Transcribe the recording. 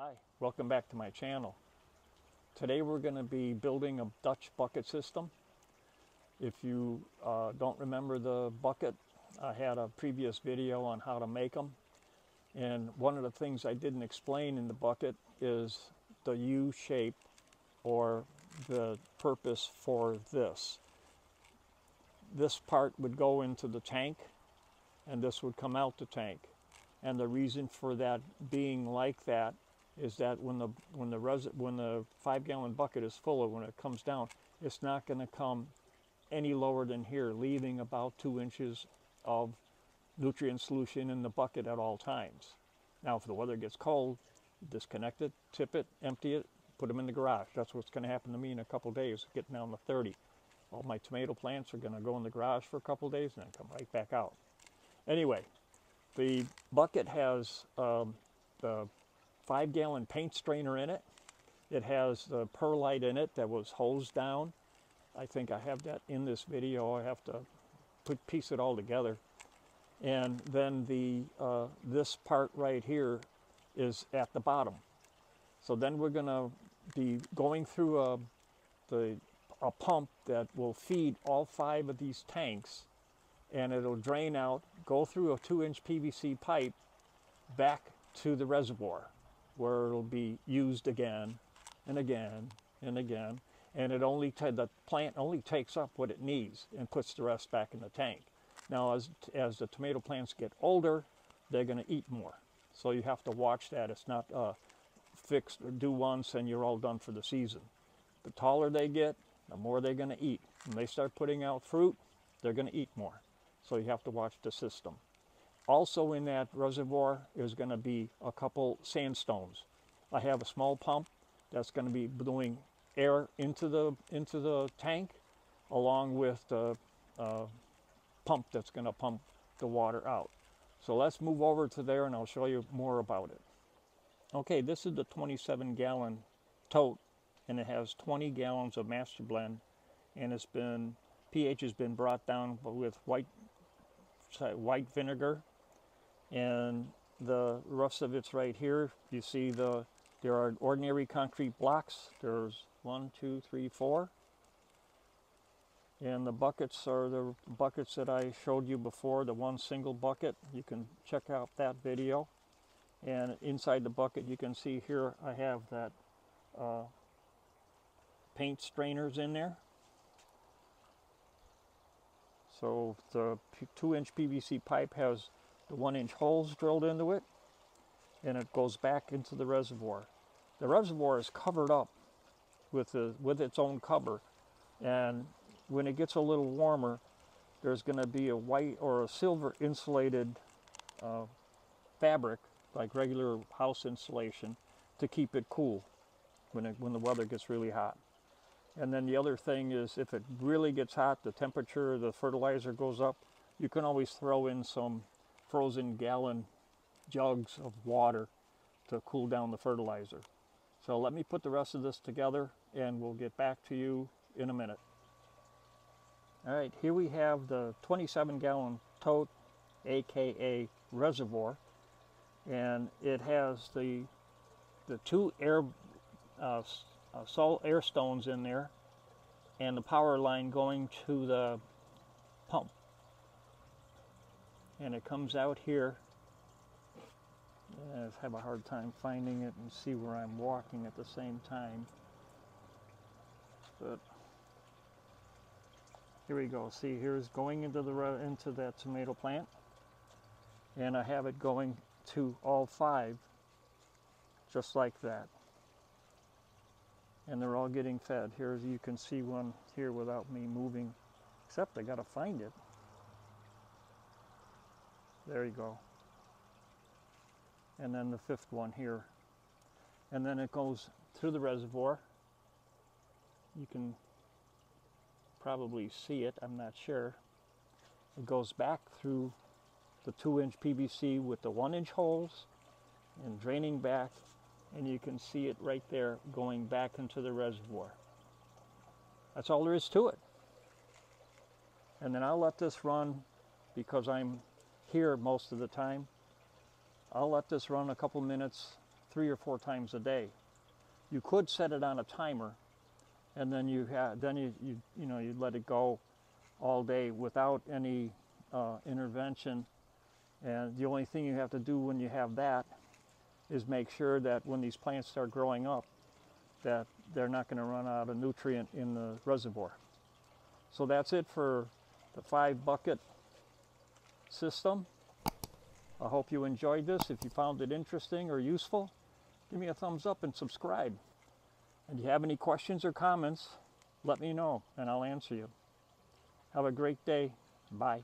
Hi, welcome back to my channel. Today we're going to be building a Dutch bucket system. If you don't remember the bucket, I had a previous video on how to make them. And one of the things I didn't explain in the bucket is the U shape, or the purpose for this. This part would go into the tank and this would come out the tank. And the reason for that being like that is that when the 5-gallon bucket is full, or when it comes down, it's not going to come any lower than here, leaving about 2 inches of nutrient solution in the bucket at all times. Now, if the weather gets cold, disconnect it, tip it, empty it, put them in the garage. That's what's going to happen to me in a couple days, getting down to 30. All my tomato plants are going to go in the garage for a couple days and then come right back out. Anyway, the bucket has the 5-gallon paint strainer in it. It has the perlite in it that was hosed down. I think I have that in this video. I have to piece it all together. And then the this part right here is at the bottom. So then we're going to be going through a pump that will feed all 5 of these tanks, and it'll drain out, go through a 2-inch PVC pipe back to the reservoir, where it'll be used again and again and again. And the plant only takes up what it needs and puts the rest back in the tank. Now, as the tomato plants get older, they're going to eat more. So you have to watch that. It's not fixed or do once and you're all done for the season. The taller they get, the more they're going to eat. When they start putting out fruit, they're going to eat more. So you have to watch the system. Also in that reservoir is going to be a couple sandstones. I have a small pump that's going to be blowing air into the tank, along with the pump that's going to pump the water out. So let's move over to there and I'll show you more about it. Okay, this is the 27-gallon tote, and it has 20 gallons of MasterBlend, and pH has been brought down with white vinegar. And the rest of it's right here. You see there are ordinary concrete blocks. There's 1, 2, 3, 4. And the buckets are the buckets that I showed you before, the one single bucket. You can check out that video. And inside the bucket, you can see here I have that paint strainers in there. So the 2-inch PVC pipe has the 1-inch holes drilled into it, and it goes back into the reservoir. The reservoir is covered up with its own cover, and when it gets a little warmer, there's going to be a white or a silver insulated fabric, like regular house insulation, to keep it cool when the weather gets really hot. And then the other thing is, if it really gets hot, the temperature of the fertilizer goes up, you can always throw in some frozen gallon jugs of water to cool down the fertilizer. So let me put the rest of this together and we'll get back to you in a minute. All right, here we have the 27-gallon tote, aka reservoir, and it has the 2 air stones in there, and the power line going to the pump. And it comes out here. I have a hard time finding it and see where I'm walking at the same time. But here we go. See, here's going into that tomato plant, and I have it going to all 5, just like that. And they're all getting fed. Here you can see one here without me moving, except I gotta find it. There you go. And then the 5th one here. And then it goes through the reservoir. You can probably see it, I'm not sure. It goes back through the 2-inch PVC with the 1-inch holes and draining back, and you can see it right there going back into the reservoir. That's all there is to it. And then I'll let this run, because I'm here most of the time. I'll let this run a couple minutes 3 or 4 times a day. You could set it on a timer, and then you let it go all day without any intervention. And the only thing you have to do when you have that is make sure that when these plants start growing up, that they're not going to run out of nutrient in the reservoir. So that's it for the 5-bucket system. I hope you enjoyed this. If you found it interesting or useful, give me a thumbs up and subscribe. And if you have any questions or comments, let me know and I'll answer you. Have a great day. Bye.